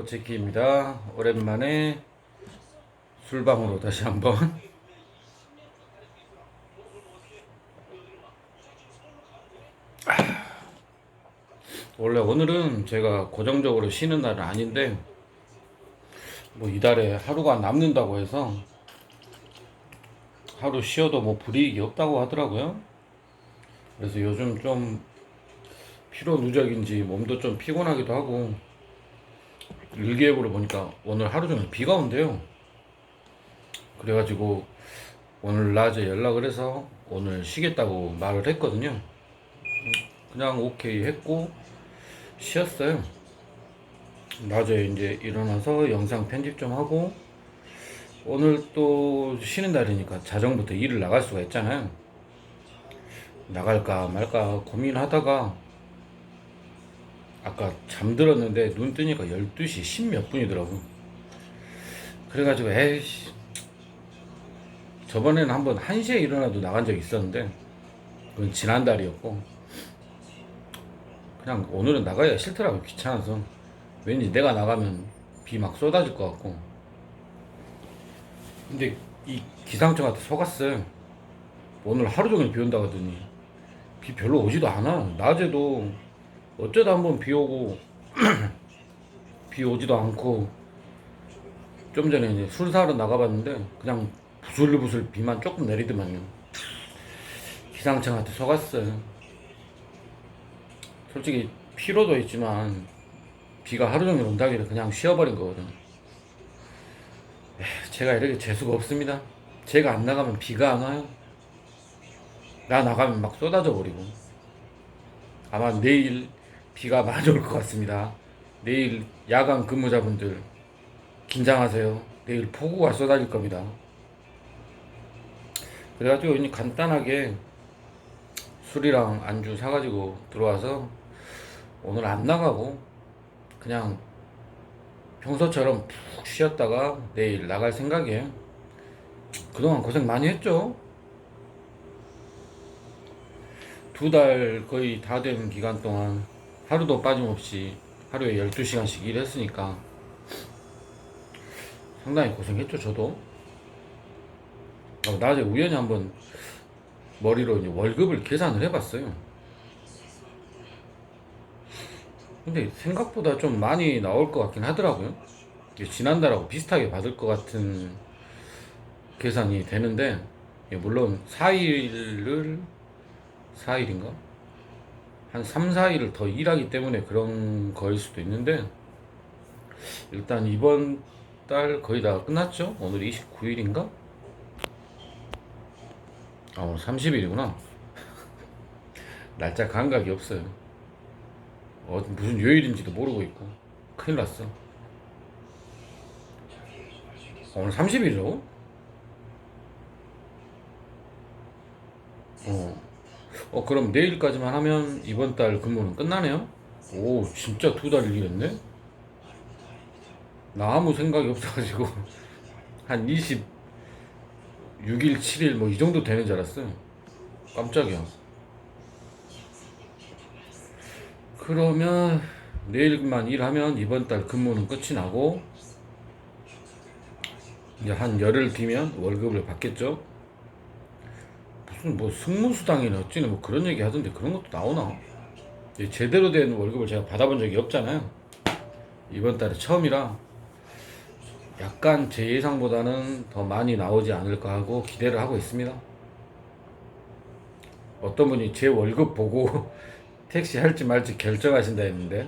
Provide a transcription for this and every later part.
안녕하세요, 제키입니다. 오랜만에 술방으로 다시 한번. 원래 오늘은 제가 고정적으로 쉬는 날은 아닌데 뭐 이달에 하루가 남는다고 해서 하루 쉬어도 뭐 불이익이 없다고 하더라고요. 그래서 요즘 좀 피로 누적인지 몸도 좀 피곤하기도 하고, 일기예보를 보니까 오늘 하루 종일 비가 온대요. 그래가지고 오늘 낮에 연락을 해서 오늘 쉬겠다고 말을 했거든요. 그냥 오케이 했고 쉬었어요. 낮에 이제 일어나서 영상 편집 좀 하고, 오늘 또 쉬는 날이니까 자정부터 일을 나갈 수가 있잖아요. 나갈까 말까 고민하다가 아까 잠들었는데 눈 뜨니까 12시 10 몇 분이더라고. 그래가지고 에이씨, 저번에는 한번 1시에 일어나도 나간 적이 있었는데 그건 지난달이었고, 그냥 오늘은 나가기가 싫더라고. 귀찮아서. 왠지 내가 나가면 비 막 쏟아질 것 같고. 근데 이 기상청한테 속았어요. 오늘 하루 종일 비 온다 하더니 비 별로 오지도 않아. 낮에도 어쩌다 한번 비 오고 비 오지도 않고, 좀 전에 이제 술 사러 나가봤는데 그냥 부슬부슬 비만 조금 내리더만요. 기상청한테 속았어요. 솔직히 피로도 있지만 비가 하루 종일 온다길래 그냥 쉬어버린 거거든. 제가 이렇게 재수가 없습니다. 제가 안 나가면 비가 안 와요. 나 나가면 막 쏟아져 버리고. 아마 내일 비가 많이 올 것 같습니다. 내일 야간 근무자분들 긴장하세요. 내일 폭우가 쏟아질 겁니다. 그래가지고 그냥 간단하게 술이랑 안주 사가지고 들어와서 오늘 안 나가고 그냥 평소처럼 푹 쉬었다가 내일 나갈 생각이에요. 그동안 고생 많이 했죠. 2달 거의 다 된 기간 동안 하루도 빠짐없이 하루에 12시간씩 일했으니까 상당히 고생했죠, 저도. 낮에 우연히 한번 머리로 이제 월급을 계산을 해봤어요. 근데 생각보다 좀 많이 나올 것 같긴 하더라고요. 지난달하고 비슷하게 받을 것 같은 계산이 되는데, 물론 4일인가? 한 3, 4일을 더 일하기 때문에 그런 거일 수도 있는데, 일단 이번 달 거의 다 끝났죠? 오늘 29일인가? 아, 오늘 30일이구나. 날짜 감각이 없어요. 무슨 요일인지도 모르고 있고. 큰일 났어. 오늘 30일이라고? 그럼 내일까지만 하면 이번 달 근무는 끝나네요? 오, 진짜 2달 일했네? 나 아무 생각이 없어가지고 한 26일, 7일 뭐 이 정도 되는 줄 알았어요. 깜짝이야. 그러면 내일만 일하면 이번 달 근무는 끝이 나고, 이제 한 열흘 뒤면 월급을 받겠죠? 무슨 뭐 승무수당이나 어찌나 뭐 그런 얘기 하던데 그런 것도 나오나? 제대로 된 월급을 제가 받아본 적이 없잖아요. 이번 달에 처음이라 약간 제 예상보다는 더 많이 나오지 않을까 하고 기대를 하고 있습니다. 어떤 분이 제 월급 보고 택시 할지 말지 결정하신다 했는데,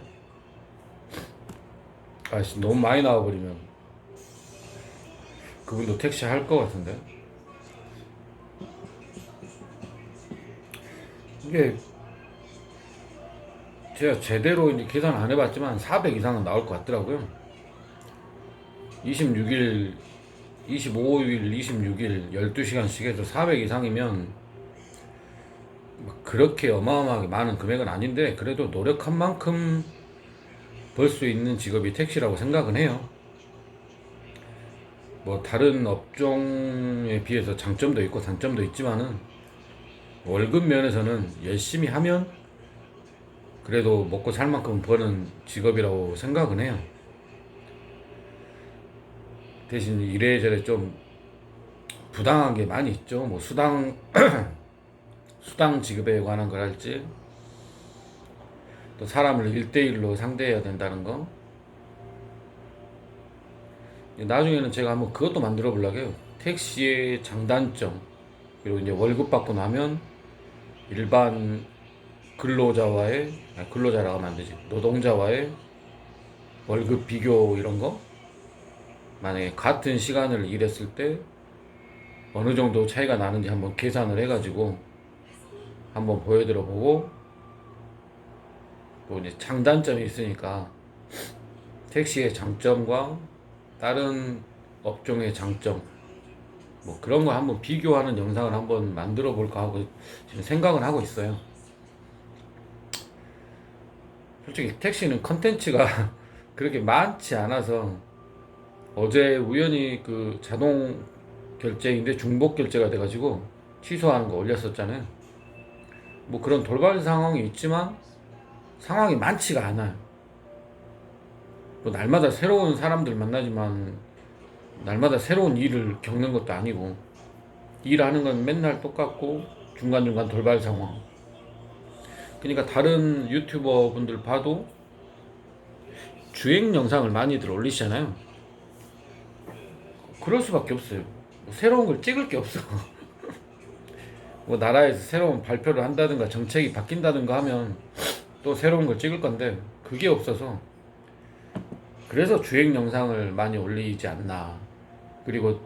아씨, 너무 많이 나와버리면 그분도 택시 할 것 같은데. 이게 제가 제대로 이제 계산 안 해봤지만 400 이상은 나올 것 같더라고요. 26일, 25일, 26일 12시간씩 해서 400 이상이면 그렇게 어마어마하게 많은 금액은 아닌데, 그래도 노력한 만큼 벌 수 있는 직업이 택시라고 생각은 해요. 뭐 다른 업종에 비해서 장점도 있고 단점도 있지만은 월급 면에서는 열심히 하면 그래도 먹고 살 만큼 버는 직업이라고 생각은 해요. 대신 이래저래 좀 부당한 게 많이 있죠. 뭐 수당 지급에 관한 거랄지, 또 사람을 1대1로 상대해야 된다는 거. 나중에는 제가 한번 그것도 만들어 보려고 해요. 택시의 장단점, 그리고 이제 월급 받고 나면 일반 근로자라고 하면 안 되지. 노동자와의 월급 비교 이런 거. 만약에 같은 시간을 일했을 때 어느 정도 차이가 나는지 한번 계산을 해가지고 한번 보여드려 보고, 또 이제 장단점이 있으니까 택시의 장점과 다른 업종의 장점, 뭐 그런 거 한번 비교하는 영상을 한번 만들어 볼까 하고 지금 생각을 하고 있어요. 솔직히 택시는 컨텐츠가 그렇게 많지 않아서, 어제 우연히 그 자동 결제인데 중복 결제가 돼가지고 취소하는 거 올렸었잖아요. 뭐 그런 돌발 상황이 있지만 상황이 많지가 않아요. 또 날마다 새로운 사람들 만나지만 날마다 새로운 일을 겪는 것도 아니고, 일하는 건 맨날 똑같고 중간중간 돌발 상황. 그러니까 다른 유튜버 분들 봐도 주행 영상을 많이들 올리시잖아요. 그럴 수밖에 없어요. 새로운 걸 찍을 게 없어. 뭐 나라에서 새로운 발표를 한다든가 정책이 바뀐다든가 하면 또 새로운 걸 찍을 건데 그게 없어서, 그래서 주행 영상을 많이 올리지 않나. 그리고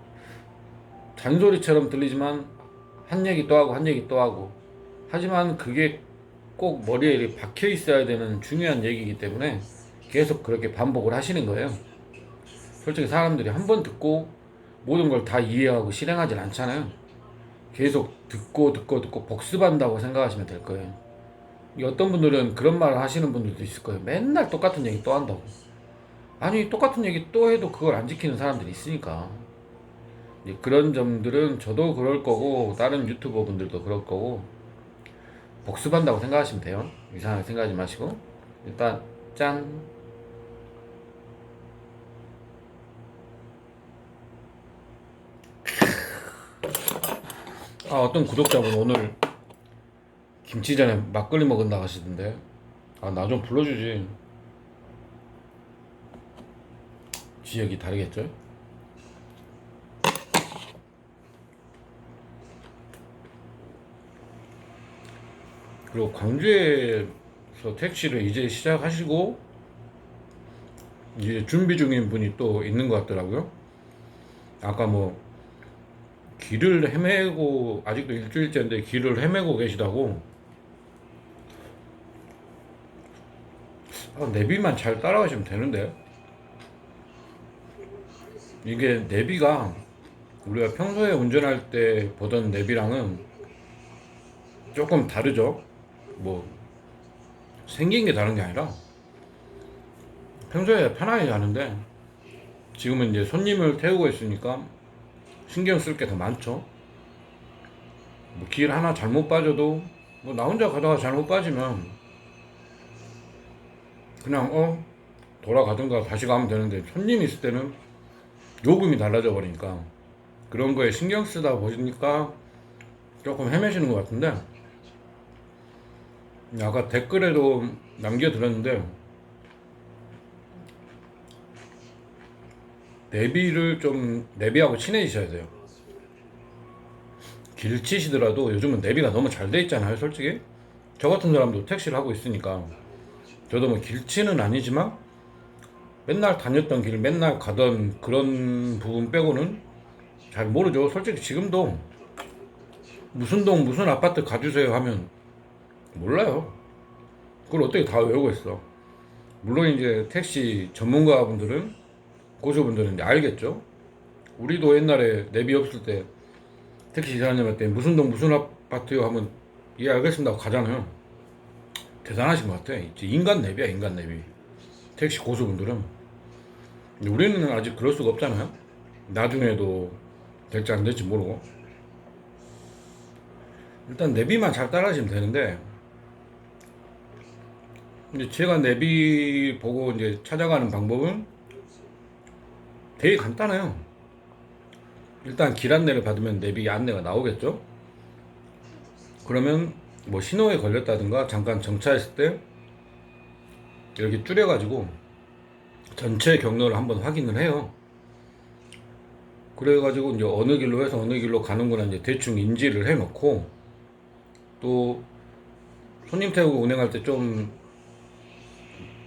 잔소리처럼 들리지만 한 얘기 또 하고 한 얘기 또 하고, 하지만 그게 꼭 머리에 박혀 있어야 되는 중요한 얘기이기 때문에 계속 그렇게 반복을 하시는 거예요. 솔직히 사람들이 한 번 듣고 모든 걸 다 이해하고 실행하진 않잖아요. 계속 듣고 복습한다고 생각하시면 될 거예요. 어떤 분들은 그런 말을 하시는 분들도 있을 거예요. 맨날 똑같은 얘기 또 한다고. 아니, 똑같은 얘기 또 해도 그걸 안 지키는 사람들이 있으니까. 그런 점들은 저도 그럴 거고 다른 유튜버 분들도 그럴 거고, 복습한다고 생각하시면 돼요. 이상하게 생각하지 마시고. 일단 짠. 어떤 구독자분 오늘 김치전에 막걸리 먹은다 하시던데, 나 좀 불러주지. 지역이 다르겠죠? 그리고 광주에서 택시를 이제 시작하시고 이제 준비 중인 분이 또 있는 것 같더라고요. 아까 뭐 길을 헤매고, 아직도 일주일째인데 길을 헤매고 계시다고. 내비만 잘 따라가시면 되는데, 이게 내비가 우리가 평소에 운전할 때 보던 내비랑은 조금 다르죠. 뭐 생긴 게 다른 게 아니라 평소에 편하게 가는데, 지금은 이제 손님을 태우고 있으니까 신경 쓸 게 더 많죠. 뭐 길 하나 잘못 빠져도, 뭐 나 혼자 가다가 잘못 빠지면 그냥 돌아가든가 다시 가면 되는데, 손님이 있을 때는 요금이 달라져 버리니까 그런 거에 신경 쓰다 보니까 조금 헤매시는 것 같은데, 아까 댓글에도 남겨드렸는데, 내비하고 친해지셔야 돼요. 길 치시더라도 요즘은 내비가 너무 잘 돼 있잖아요. 솔직히 저 같은 사람도 택시를 하고 있으니까, 저도 뭐 길치는 아니지만 맨날 다녔던 길, 맨날 가던 그런 부분 빼고는 잘 모르죠. 솔직히 지금도 무슨 동 무슨 아파트 가주세요 하면 몰라요. 그걸 어떻게 다 외우고 있어. 물론 이제 택시 전문가분들은, 고수분들은 이제 알겠죠. 우리도 옛날에 내비 없을 때 택시 기사님한테 무슨 동 무슨 아파트요 하면 예 알겠습니다 하고 가잖아요. 대단하신 것 같아. 인간 내비야, 인간 내비. 택시 고수분들은. 우리는 아직 그럴 수가 없잖아요. 나중에도 될지 안 될지 모르고. 일단 내비만 잘 따라하시면 되는데, 이제 제가 내비 보고 이제 찾아가는 방법은 되게 간단해요. 일단 길 안내를 받으면 내비 안내가 나오겠죠. 그러면 뭐 신호에 걸렸다든가 잠깐 정차했을 때 이렇게 줄여가지고 전체 경로를 한번 확인을 해요. 그래가지고 이제 어느 길로 해서 어느 길로 가는구나 이제 대충 인지를 해놓고, 또 손님 태우고 운행할 때 좀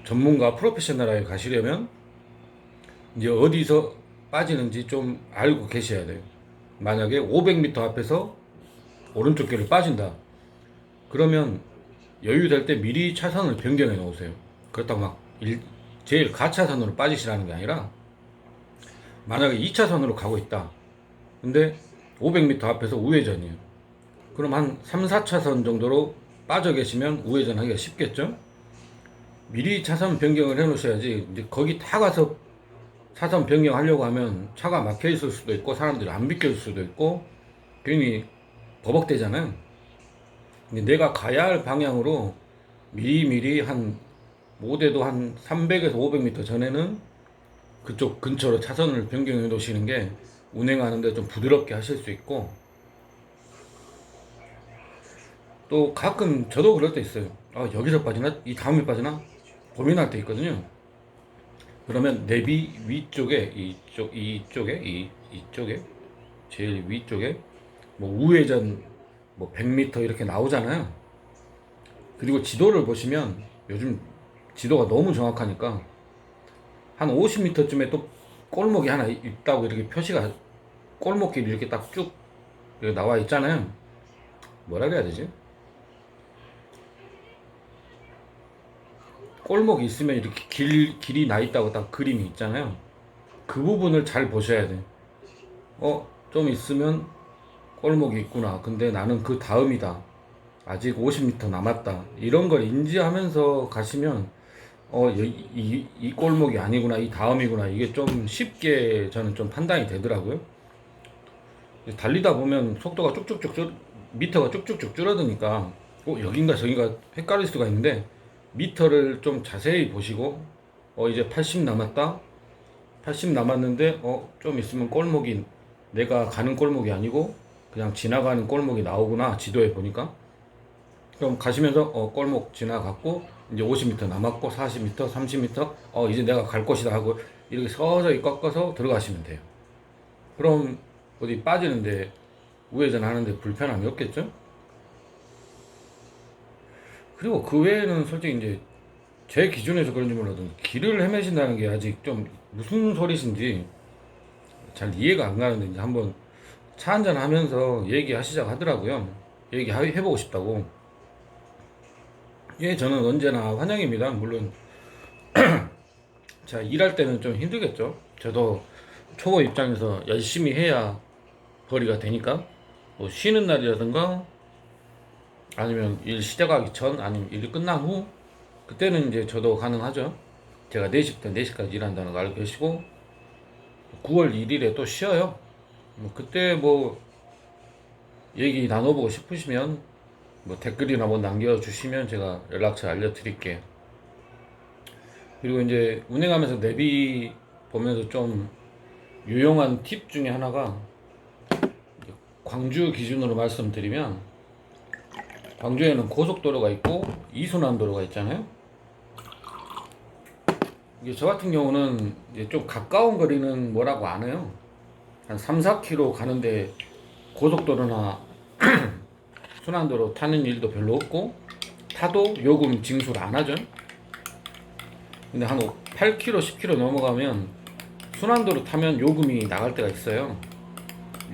전문가 프로페셔널하게 가시려면 이제 어디서 빠지는지 좀 알고 계셔야 돼요. 만약에 500m 앞에서 오른쪽 길을 빠진다. 그러면 여유 될 때 미리 차선을 변경해 놓으세요. 그렇다고 막 제일 가차선으로 빠지시라는 게 아니라, 만약에 2차선으로 가고 있다. 근데 500m 앞에서 우회전이에요. 그럼 한 3, 4차선 정도로 빠져 계시면 우회전 하기가 쉽겠죠? 미리 차선 변경을 해 놓으셔야지, 이제 거기 다 가서 차선 변경하려고 하면 차가 막혀 있을 수도 있고 사람들이 안 비켜줄 수도 있고 괜히 버벅대잖아요. 근데 내가 가야 할 방향으로 미리미리 한 못해도 한 300에서 500m 전에는 그쪽 근처로 차선을 변경해 놓으시는 게 운행하는데 좀 부드럽게 하실 수 있고, 또 가끔 저도 그럴 때 있어요. 아, 여기서 빠지나? 이 다음에 빠지나? 고민할 때 있거든요. 그러면 내비 위쪽에 이쪽에 제일 위쪽에 뭐 우회전 뭐 100m 이렇게 나오잖아요. 그리고 지도를 보시면 요즘 지도가 너무 정확하니까 한 50m쯤에 또 골목이 하나 있다고 이렇게 표시가, 골목길이 이렇게 딱 쭉 나와 있잖아요. 뭐라 그래야 되지? 골목이 있으면 이렇게 길이 나 있다고 딱 그림이 있잖아요. 그 부분을 잘 보셔야 돼. 좀 있으면 골목이 있구나. 근데 나는 그 다음이다. 아직 50m 남았다. 이런 걸 인지하면서 가시면, 이 골목이 아니구나. 이 다음이구나. 이게 좀 쉽게 저는 좀 판단이 되더라고요. 달리다 보면 속도가 미터가 쭉쭉쭉 줄어드니까, 여긴가 저긴가 헷갈릴 수가 있는데, 미터를 좀 자세히 보시고, 이제 80 남았다? 80 남았는데, 좀 있으면 골목이, 내가 가는 골목이 아니고, 그냥 지나가는 골목이 나오구나, 지도에 보니까. 그럼 가시면서, 골목 지나갔고, 이제 50m 남았고, 40m, 30m, 이제 내가 갈 곳이다 하고, 이렇게 서서히 꺾어서 들어가시면 돼요. 그럼, 어디 빠지는데, 우회전 하는데 불편함이 없겠죠? 그리고 그 외에는 솔직히 이제 제 기준에서 그런지 몰라도 길을 헤매신다는 게 아직 좀 무슨 소리신지 잘 이해가 안 가는데, 이제 한번 차 한잔 하면서 얘기하시자고 하더라고요. 얘기해보고 싶다고. 예, 저는 언제나 환영입니다. 물론 제가 일할 때는 좀 힘들겠죠. 저도 초보 입장에서 열심히 해야 벌이가 되니까, 뭐 쉬는 날이라든가 아니면 일 시작하기 전 아니면 일 끝난 후, 그때는 이제 저도 가능하죠. 제가 4시부터 4시까지 일한다는 거 알고 계시고, 9월 1일에 또 쉬어요. 그때 뭐 얘기 나눠보고 싶으시면 뭐 댓글이나 뭐 남겨주시면 제가 연락처 알려드릴게요. 그리고 이제 운행하면서 내비 보면서 좀 유용한 팁 중에 하나가, 광주 기준으로 말씀드리면 광주에는 고속도로가 있고 이순환도로가 있잖아요. 이게 저 같은 경우는 이제 좀 가까운 거리는 뭐라고 안 해요. 한 3, 4km 가는데 고속도로나 순환도로 타는 일도 별로 없고, 타도 요금 징수를 안 하죠. 근데 한 8km, 10km 넘어가면 순환도로 타면 요금이 나갈 때가 있어요.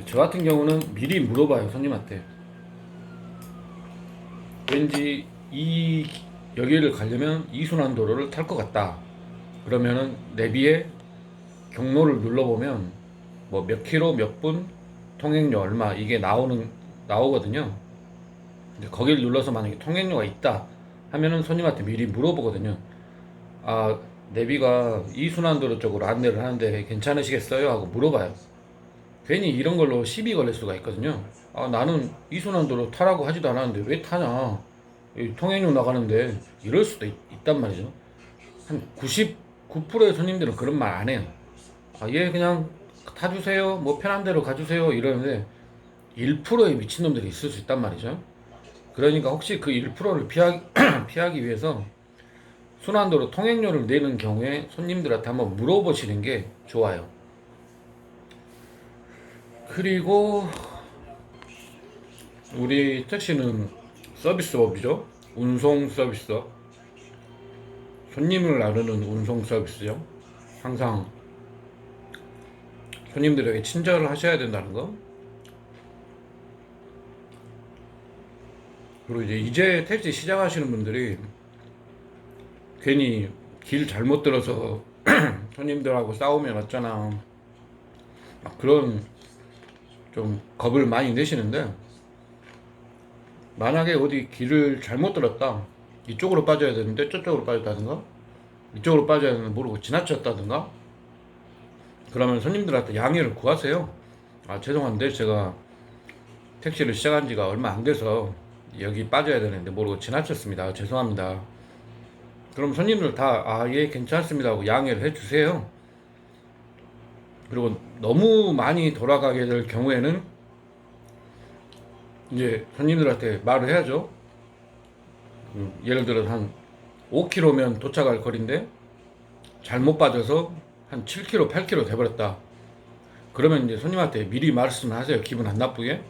저 같은 경우는 미리 물어봐요, 손님한테. 왠지 여기를 가려면 이순환도로를 탈 것 같다. 그러면은 내비에 경로를 눌러보면 뭐 몇 킬로 몇 분 통행료 얼마 이게 나오거든요. 근데 거기를 눌러서 만약에 통행료가 있다 하면은 손님한테 미리 물어보거든요. 아, 내비가 이순환도로 쪽으로 안내를 하는데 괜찮으시겠어요? 하고 물어봐요. 괜히 이런 걸로 시비 걸릴 수가 있거든요. 아, 나는 이순환도로 타라고 하지도 않았는데 왜 타냐? 통행료 나가는데, 이럴 수도 있단 말이죠. 한 99%의 손님들은 그런 말 안 해요. 아, 얘 그냥 타주세요. 뭐 편한 대로 가주세요. 이러는데 1%의 미친놈들이 있을 수 있단 말이죠. 그러니까 혹시 그 1%를 피하기 위해서 순환도로 통행료를 내는 경우에 손님들한테 한번 물어보시는 게 좋아요. 그리고 우리 택시는 서비스업이죠. 운송 서비스업. 손님을 나르는 운송 서비스죠. 항상 손님들에게 친절을 하셔야 된다는 거. 그리고 이제 택시 시작하시는 분들이 괜히 길 잘못 들어서 손님들하고 싸우면 어쩌나 막 그런 좀 겁을 많이 내시는데, 만약에 어디 길을 잘못 들었다, 이쪽으로 빠져야 되는데 저쪽으로 빠졌다든가 이쪽으로 빠져야 되는데 모르고 지나쳤다든가, 그러면 손님들한테 양해를 구하세요. 아, 죄송한데 제가 택시를 시작한 지가 얼마 안 돼서 여기 빠져야 되는데 모르고 지나쳤습니다. 죄송합니다. 그럼 손님들 다 예 괜찮습니다 하고 양해를 해주세요. 그리고 너무 많이 돌아가게 될 경우에는 이제 손님들한테 말을 해야죠. 예를 들어 한 5km면 도착할 거리인데 잘못 빠져서 한 7km, 8km 돼버렸다. 그러면 이제 손님한테 미리 말씀하세요. 기분 안 나쁘게.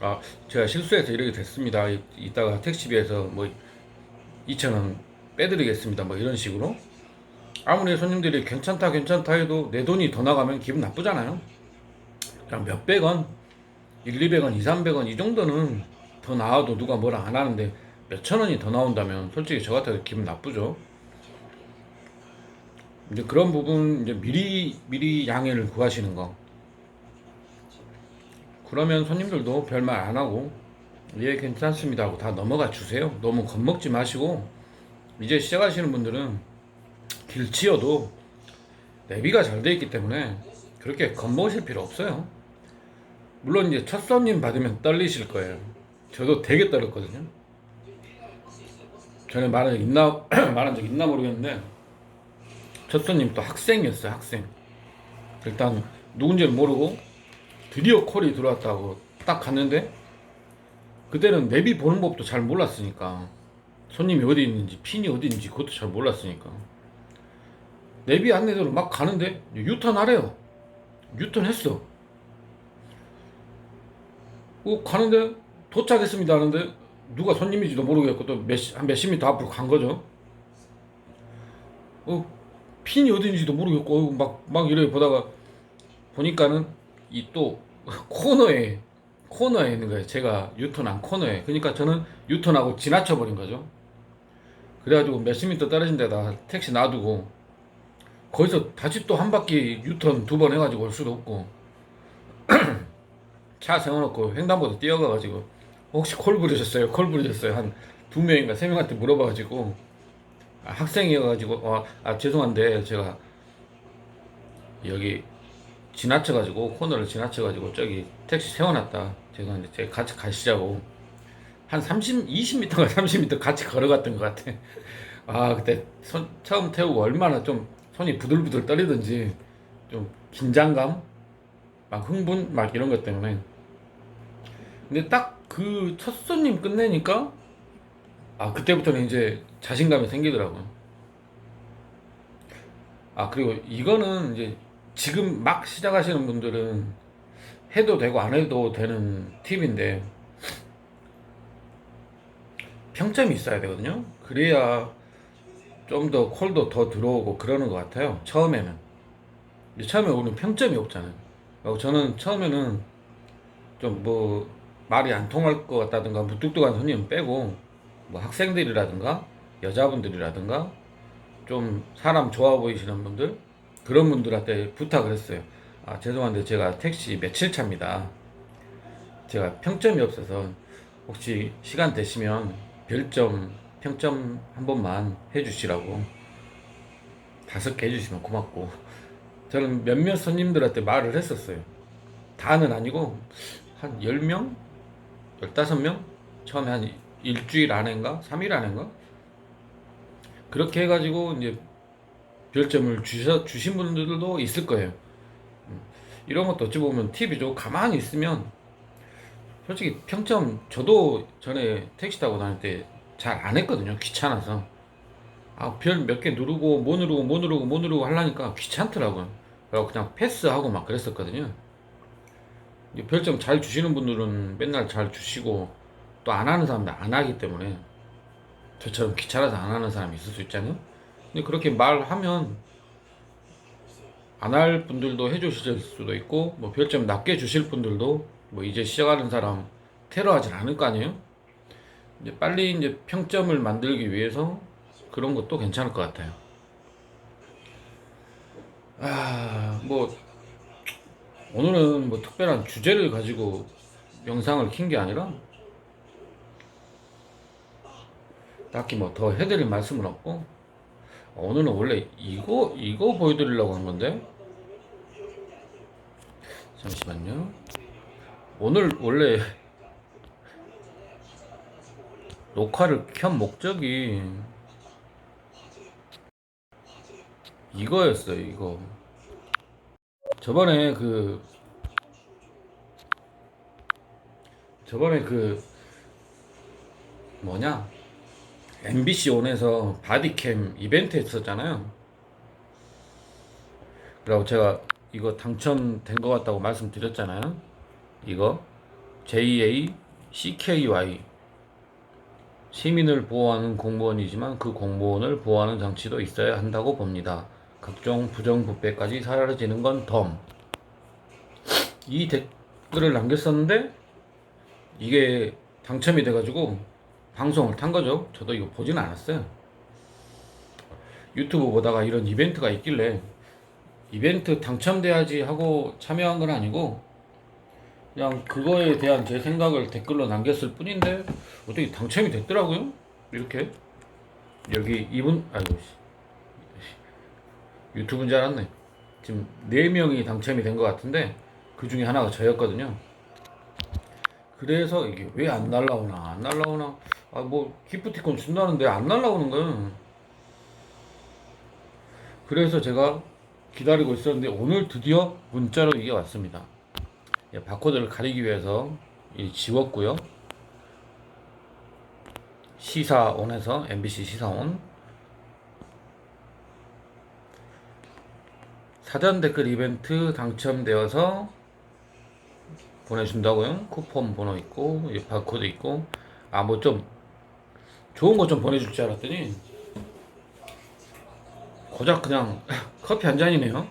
아, 제가 실수해서 이렇게 됐습니다. 이따가 택시비에서 뭐 2,000원 빼드리겠습니다. 뭐 이런 식으로. 아무리 손님들이 괜찮다 괜찮다 해도 내 돈이 더 나가면 기분 나쁘잖아요. 그냥 몇백 원, 1, 200원, 2, 300원 이 정도는 더 나와도 누가 뭐라 안 하는데 몇천 원이 더 나온다면 솔직히 저 같아도 기분 나쁘죠. 이제 그런 부분 이제 미리 양해를 구하시는 거. 그러면 손님들도 별말 안 하고 예 괜찮습니다 하고 다 넘어가 주세요. 너무 겁먹지 마시고, 이제 시작하시는 분들은 길치여도 내비가 잘 돼 있기 때문에 그렇게 겁먹으실 필요 없어요. 물론 이제 첫 손님 받으면 떨리실 거예요. 저도 되게 떨었거든요. 전에 말한 적 있나 말한 적 있나 모르겠는데, 첫 손님 또 학생이었어요. 학생. 일단 누군지를 모르고 드디어 콜이 들어왔다고 딱 갔는데, 그때는 내비 보는 법도 잘 몰랐으니까, 손님이 어디 있는지 핀이 어디 있는지 그것도 잘 몰랐으니까 내비 안내대로 막 가는데 유턴 하래요. 유턴 했어. 가는데 도착했습니다 하는데 누가 손님인지도 모르겠고 또 한 몇십 미터 앞으로 간 거죠. 핀이 어딘지도 모르겠고 막 이래 보다가 보니까는 이 또 코너에 있는 거예요. 제가 유턴한 코너에. 그러니까 저는 유턴하고 지나쳐 버린 거죠. 그래가지고 몇십 미터 떨어진 데다 택시 놔두고 거기서 다시 또 한 바퀴 유턴 2번 해가지고 올 수도 없고, 차 세워놓고 횡단보도 뛰어가가지고 혹시 콜 부르셨어요? 콜 부르셨어요? 한 2명인가 3명한테 물어봐가지고, 학생이어가지고 죄송한데 제가 여기 지나쳐가지고 코너를 지나쳐가지고 저기 택시 세워놨다. 죄송한데 제가 같이 가시자고 한 20m가 30m 같이 걸어갔던 것 같아. 그때 처음 태우고 얼마나 좀 손이 부들부들 떨리던지, 좀 긴장감, 막 흥분, 막 이런 것 때문에. 근데 딱 그 첫 손님 끝내니까 그때부터는 이제 자신감이 생기더라고요. 그리고 이거는 이제 지금 막 시작하시는 분들은 해도 되고 안 해도 되는 팁인데, 평점이 있어야 되거든요. 그래야 좀 더 콜도 더 들어오고 그러는 것 같아요. 처음에는. 처음에 오는 평점이 없잖아요. 저는 처음에는 좀 뭐 말이 안 통할 것 같다든가 무뚝뚝한 손님 빼고, 뭐 학생들이라든가 여자분들이라든가 좀 사람 좋아 보이시는 분들, 그런 분들한테 부탁을 했어요. 죄송한데 제가 택시 며칠 차입니다. 제가 평점이 없어서 혹시 시간 되시면 별점 평점 한 번만 해주시라고, 5개 해주시면 고맙고. 저는 몇몇 손님들한테 말을 했었어요. 다는 아니고 한 10명? 15명? 처음에 한 일주일 안인가? 3일 안인가? 그렇게 해가지고 이제 별점을 주신 분들도 있을 거예요. 이런 것도 어찌 보면 팁이죠. 가만히 있으면 솔직히 평점 저도 전에 택시 타고 다닐 때 잘 안 했거든요. 귀찮아서. 별 몇 개 누르고 뭐 누르고 하려니까 귀찮더라고요. 그래서 그냥 패스하고 막 그랬었거든요. 별점 잘 주시는 분들은 맨날 잘 주시고 또 안 하는 사람들 안 하기 때문에 저처럼 귀찮아서 안 하는 사람이 있을 수 있잖아요. 근데 그렇게 말하면 안 할 분들도 해주실 수도 있고 뭐 별점 낮게 주실 분들도 뭐 이제 시작하는 사람 테러하진 않을 거 아니에요. 이제 빨리 이제 평점을 만들기 위해서 그런 것도 괜찮을 것 같아요. 뭐 오늘은 뭐 특별한 주제를 가지고 영상을 킨 게 아니라 딱히 뭐 더 해드릴 말씀은 없고 오늘은 원래 이거 보여드리려고 한 건데 잠시만요. 오늘 원래 녹화를 켠 목적이 이거였어요. 이거 저번에 그 뭐냐 MBC 온에서 바디캠 이벤트 했었잖아요. 그리고 제가 이거 당첨된 것 같다고 말씀드렸잖아요. 이거 JACKY 시민을 보호하는 공무원이지만 그 공무원을 보호하는 장치도 있어야 한다고 봅니다. 각종 부정부패까지 사라지는 건 덤. 이 댓글을 남겼었는데 이게 당첨이 돼가지고 방송을 탄 거죠. 저도 이거 보진 않았어요. 유튜브 보다가 이런 이벤트가 있길래 이벤트 당첨돼야지 하고 참여한 건 아니고 그냥 그거에 대한 제 생각을 댓글로 남겼을 뿐인데 어떻게 당첨이 됐더라고요. 이렇게 여기 이분 아이고 유튜브인 줄 알았네. 지금 4명이 당첨이 된 것 같은데 그 중에 하나가 저였거든요. 그래서 이게 왜 안 날라오나 뭐 기프티콘 준다는데 안 날라오는 거예요. 그래서 제가 기다리고 있었는데 오늘 드디어 문자로 이게 왔습니다. 바코드를 가리기 위해서 지웠고요. 시사온에서 MBC 시사온 사전 댓글 이벤트 당첨되어서 보내준다고요. 쿠폰 번호 있고 바코드 있고 뭐 좀 좋은 거 좀 보내줄 줄 알았더니 고작 그냥 커피 한 잔이네요.